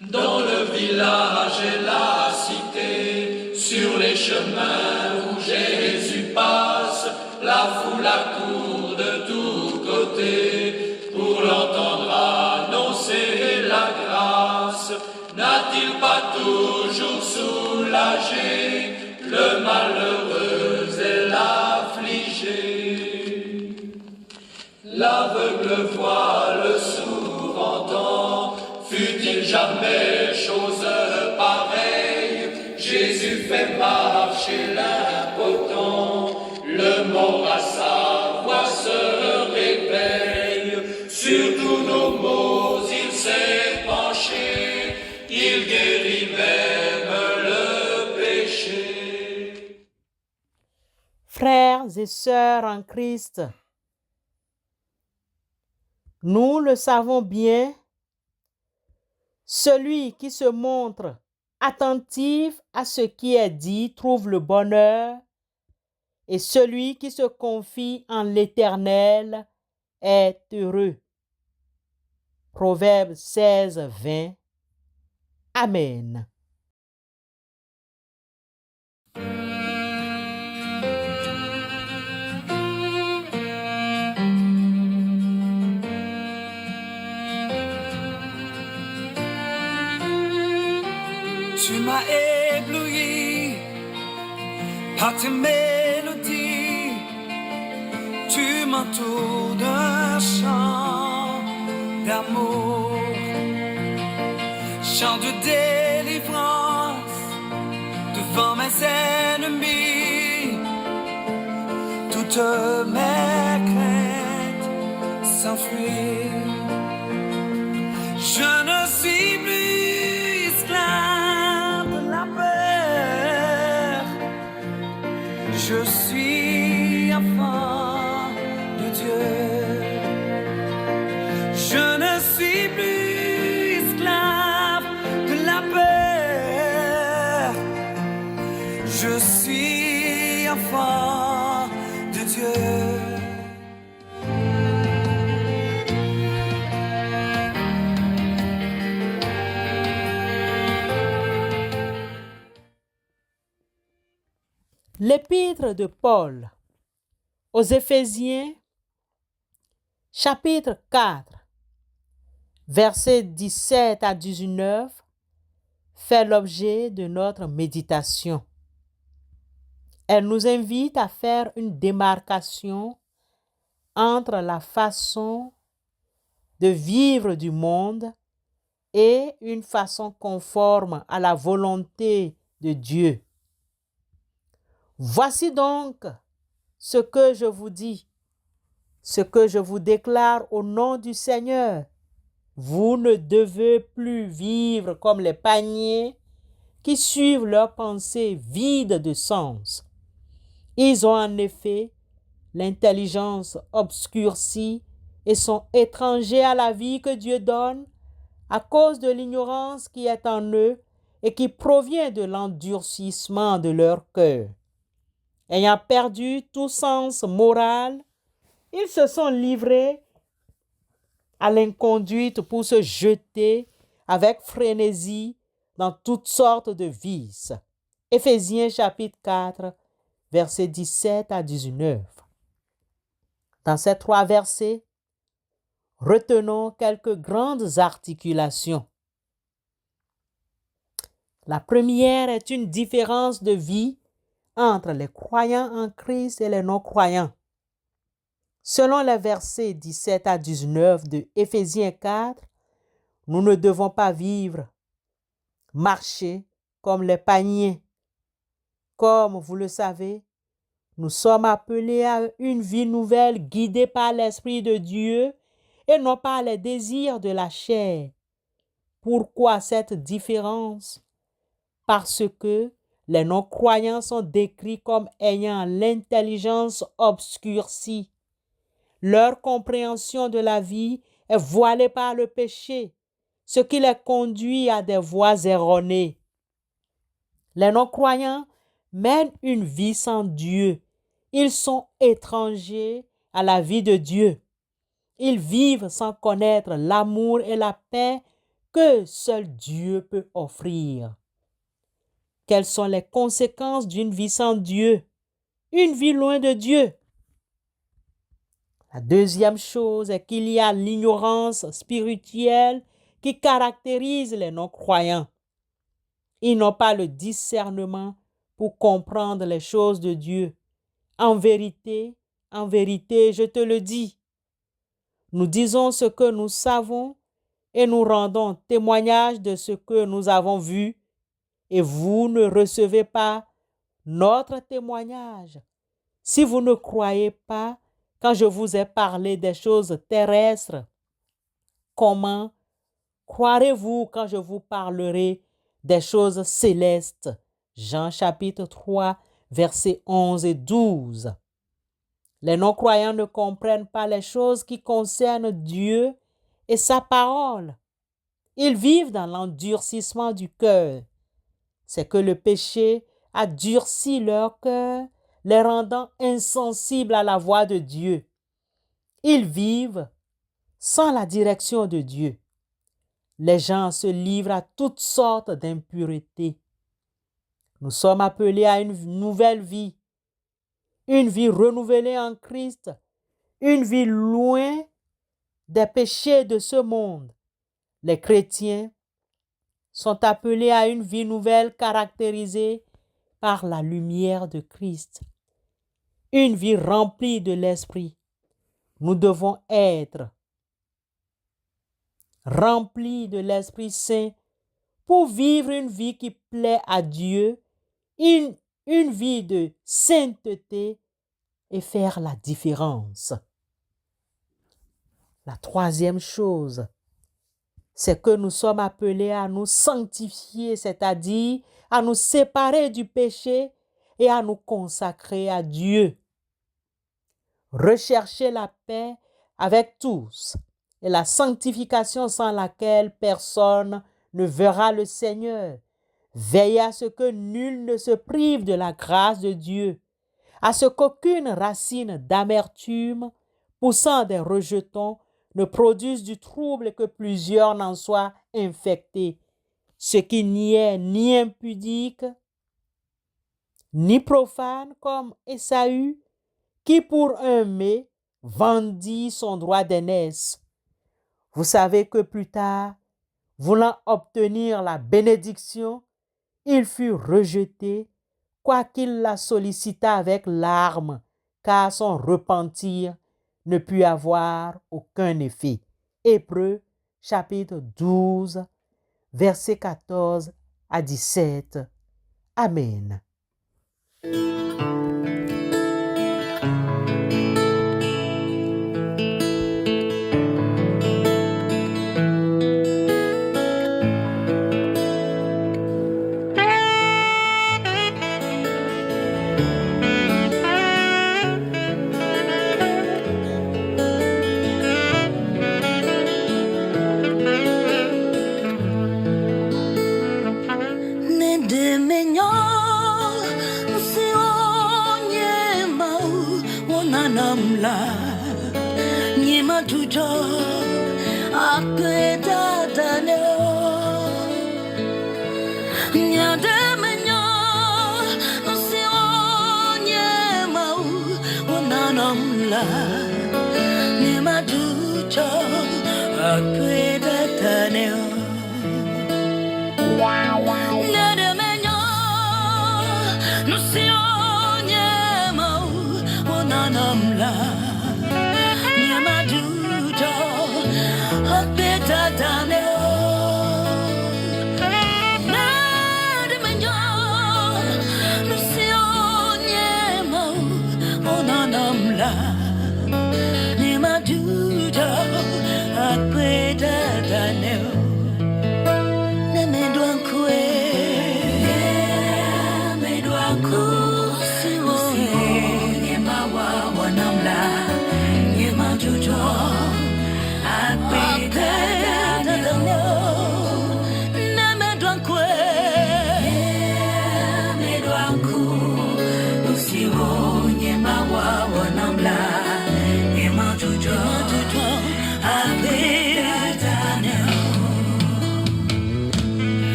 Dans le village et la cité, sur les chemins où Jésus passe, la foule accourt de tous côtés pour l'entendre annoncer la grâce. N'a-t-il pas toujours soulagé le malheureux et l'affligé? L'aveugle voit, le sourd entend. Fut-il jamais chose pareille? Jésus fait marcher l'impotent. Le mort à sa voix se réveille. Sur tous nos maux il s'est penché. Il guérit même le péché. Frères et sœurs en Christ, nous le savons bien, celui qui se montre attentif à ce qui est dit trouve le bonheur, et celui qui se confie en l'Éternel est heureux. Proverbe 16, 20. Amen. Tu m'as ébloui par tes mélodies, tu m'entoures d'un chant d'amour, chant de délivrance devant mes ennemis. Toutes mes craintes s'enfuient. Je ne suis plus esclave de la peur. Je suis enfant de Dieu. Je ne suis plus esclave de la peur. Je suis enfant de Dieu. L'épître de Paul aux Éphésiens, chapitre 4, versets 17 à 19, fait l'objet de notre méditation. Elle nous invite à faire une démarcation entre la façon de vivre du monde et une façon conforme à la volonté de Dieu. Voici donc ce que je vous dis, ce que je vous déclare au nom du Seigneur. Vous ne devez plus vivre comme les païens qui suivent leurs pensées vides de sens. Ils ont en effet l'intelligence obscurcie et sont étrangers à la vie que Dieu donne à cause de l'ignorance qui est en eux et qui provient de l'endurcissement de leur cœur. Ayant perdu tout sens moral, ils se sont livrés à l'inconduite pour se jeter avec frénésie dans toutes sortes de vices. Éphésiens chapitre 4, versets 17 à 19. Dans ces 3 versets, retenons quelques grandes articulations. La première est une différence de vie entre les croyants en Christ et les non-croyants. Selon les versets 17 à 19 de Éphésiens 4, nous ne devons pas vivre, marcher comme les païens. Comme vous le savez, nous sommes appelés à une vie nouvelle guidée par l'Esprit de Dieu et non par les désirs de la chair. Pourquoi cette différence? Parce que les non-croyants sont décrits comme ayant l'intelligence obscurcie. Leur compréhension de la vie est voilée par le péché, ce qui les conduit à des voies erronées. Les non-croyants mènent une vie sans Dieu. Ils sont étrangers à la vie de Dieu. Ils vivent sans connaître l'amour et la paix que seul Dieu peut offrir. Quelles sont les conséquences d'une vie sans Dieu? Une vie loin de Dieu. La deuxième chose est qu'il y a l'ignorance spirituelle qui caractérise les non-croyants. Ils n'ont pas le discernement pour comprendre les choses de Dieu. En vérité, je te le dis, nous disons ce que nous savons et nous rendons témoignage de ce que nous avons vu, et vous ne recevez pas notre témoignage. Si vous ne croyez pas quand je vous ai parlé des choses terrestres, comment croirez-vous quand je vous parlerai des choses célestes? Jean chapitre 3, versets 11 et 12. Les non-croyants ne comprennent pas les choses qui concernent Dieu et sa parole. Ils vivent dans l'endurcissement du cœur. C'est que le péché a durci leur cœur, les rendant insensibles à la voix de Dieu. Ils vivent sans la direction de Dieu. Les gens se livrent à toutes sortes d'impuretés. Nous sommes appelés à une nouvelle vie, une vie renouvelée en Christ, une vie loin des péchés de ce monde. Les chrétiens sont appelés à une vie nouvelle caractérisée par la lumière de Christ, une vie remplie de l'Esprit. Nous devons être remplis de l'Esprit Saint pour vivre une vie qui plaît à Dieu, une vie de sainteté et faire la différence. La troisième chose, c'est que nous sommes appelés à nous sanctifier, c'est-à-dire à nous séparer du péché et à nous consacrer à Dieu. Rechercher la paix avec tous et la sanctification sans laquelle personne ne verra le Seigneur. Veillez à ce que nul ne se prive de la grâce de Dieu, à ce qu'aucune racine d'amertume poussant des rejetons ne produise du trouble et que plusieurs n'en soient infectés, ce qui n'y est ni impudique, ni profane comme Ésaü, qui pour un mets vendit son droit d'aînesse. Vous savez que plus tard, voulant obtenir la bénédiction, il fut rejeté, quoiqu'il la sollicita avec larmes, car son repentir ne put avoir aucun effet. Hébreux, chapitre 12, versets 14 à 17. Amen. Ni majuto akweda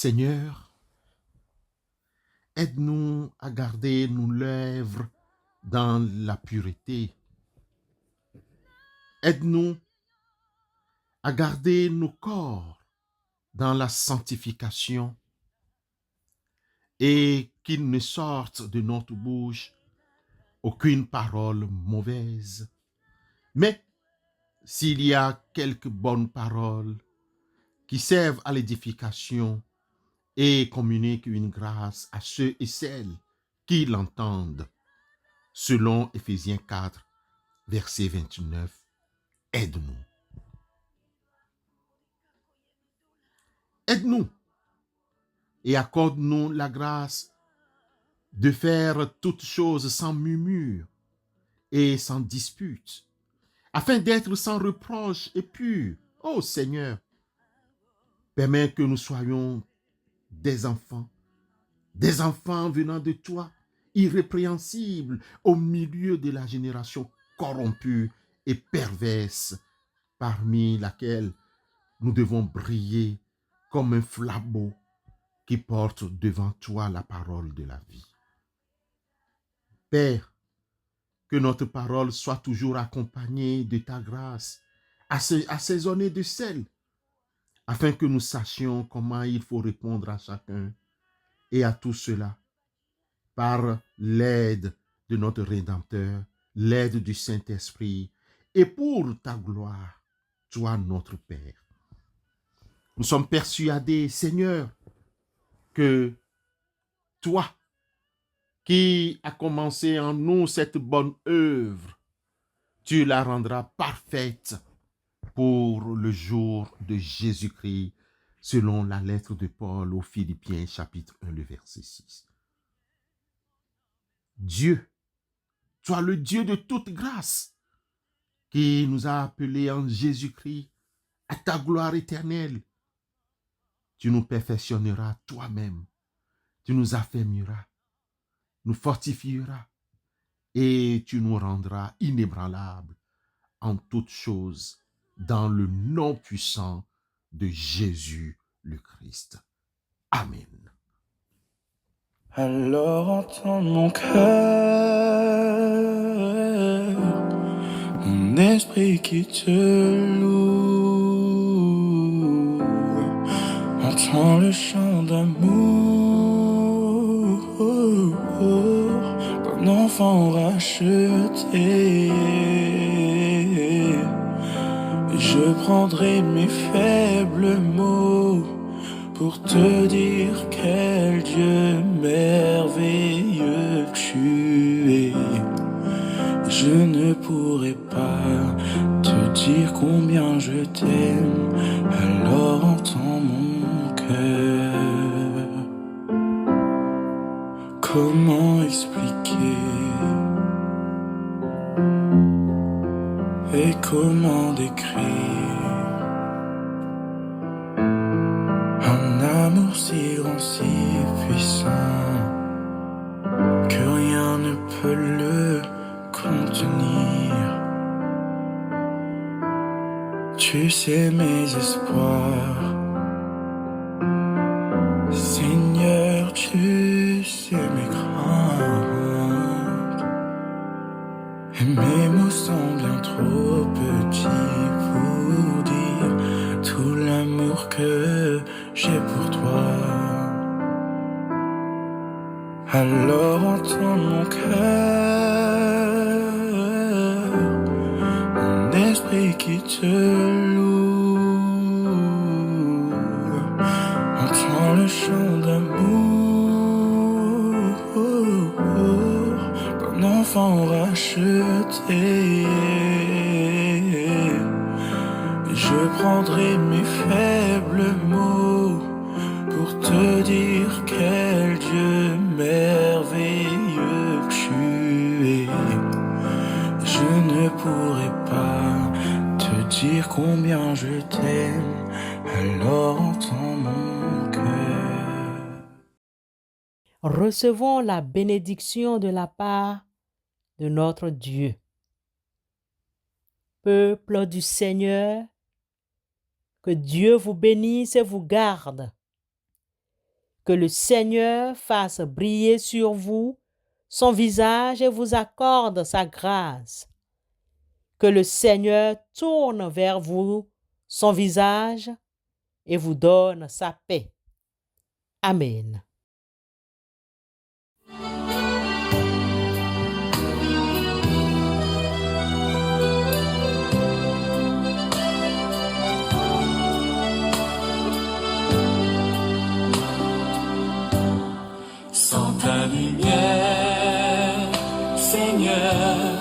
Seigneur, aide-nous à garder nos lèvres dans la pureté. Aide-nous à garder nos corps dans la sanctification et qu'il ne sorte de notre bouche aucune parole mauvaise. Mais s'il y a quelques bonnes paroles qui servent à l'édification et communiquent une grâce à ceux et celles qui l'entendent, selon Éphésiens 4, verset 29, aide-nous. Aide-nous et accorde-nous la grâce de faire toutes choses sans murmure et sans dispute, afin d'être sans reproche et purs. Ô Seigneur, permets que nous soyons des enfants venant de toi, irrépréhensibles au milieu de la génération corrompue et perverse, parmi laquelle nous devons briller comme un flambeau qui porte devant toi la parole de la vie. Père, que notre parole soit toujours accompagnée de ta grâce, assaisonnée de sel, afin que nous sachions comment il faut répondre à chacun et à tout cela par l'aide de notre Rédempteur, l'aide du Saint-Esprit, et pour ta gloire, toi notre Père. Nous sommes persuadés, Seigneur, que toi, qui as commencé en nous cette bonne œuvre, tu la rendras parfaite pour le jour de Jésus-Christ, selon la lettre de Paul aux Philippiens, chapitre 1, le verset 6. Dieu, toi le Dieu de toute grâce, qui nous a appelés en Jésus-Christ à ta gloire éternelle, tu nous perfectionneras toi-même, tu nous affermiras, nous fortifieras et tu nous rendras inébranlables en toutes choses dans le nom puissant de Jésus le Christ. Amen. Alors entends mon cœur, mon esprit qui te loue, entends le chant d'amour d'un enfant racheté. Je prendrai mes faibles mots pour te dire quel Dieu merveilleux tu es. Je ne pourrai pas te dire combien je t'aime, alors entends mon cœur. Comment expliquer et comment décrire un amour si grand, si puissant, que rien ne peut le contenir. Tu sais mes espoirs, Seigneur, tu sais mes craintes, et mes mots sont bien trop petits pour dire tout l'amour que j'ai pour toi. Alors entends mon cœur, mon esprit qui te loue, entends le chant d'amour d'un enfant racheté. Je prendrai mes faibles mots pour te dire quel Dieu merveilleux tu es. Je ne pourrai pas te dire combien je t'aime, alors entends mon cœur. Recevons la bénédiction de la part de notre Dieu. Peuple du Seigneur, que Dieu vous bénisse et vous garde. Que le Seigneur fasse briller sur vous son visage et vous accorde sa grâce. Que le Seigneur tourne vers vous son visage et vous donne sa paix. Amen. Sans ta lumière, Seigneur,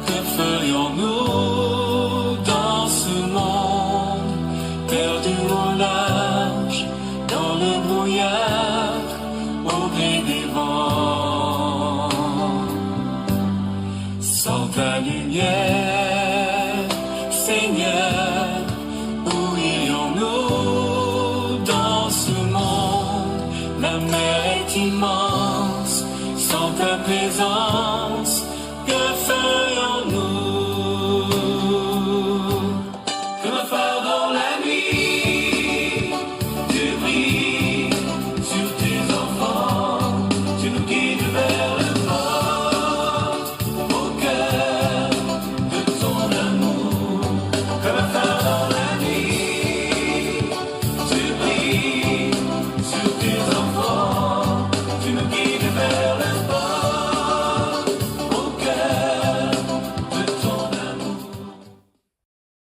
que ferions-nous dans ce monde, perdu au large, dans le brouillard, au gré des vents? Sans ta lumière, Seigneur, où irions-nous dans ce monde? La mer est immense, sans ta présence.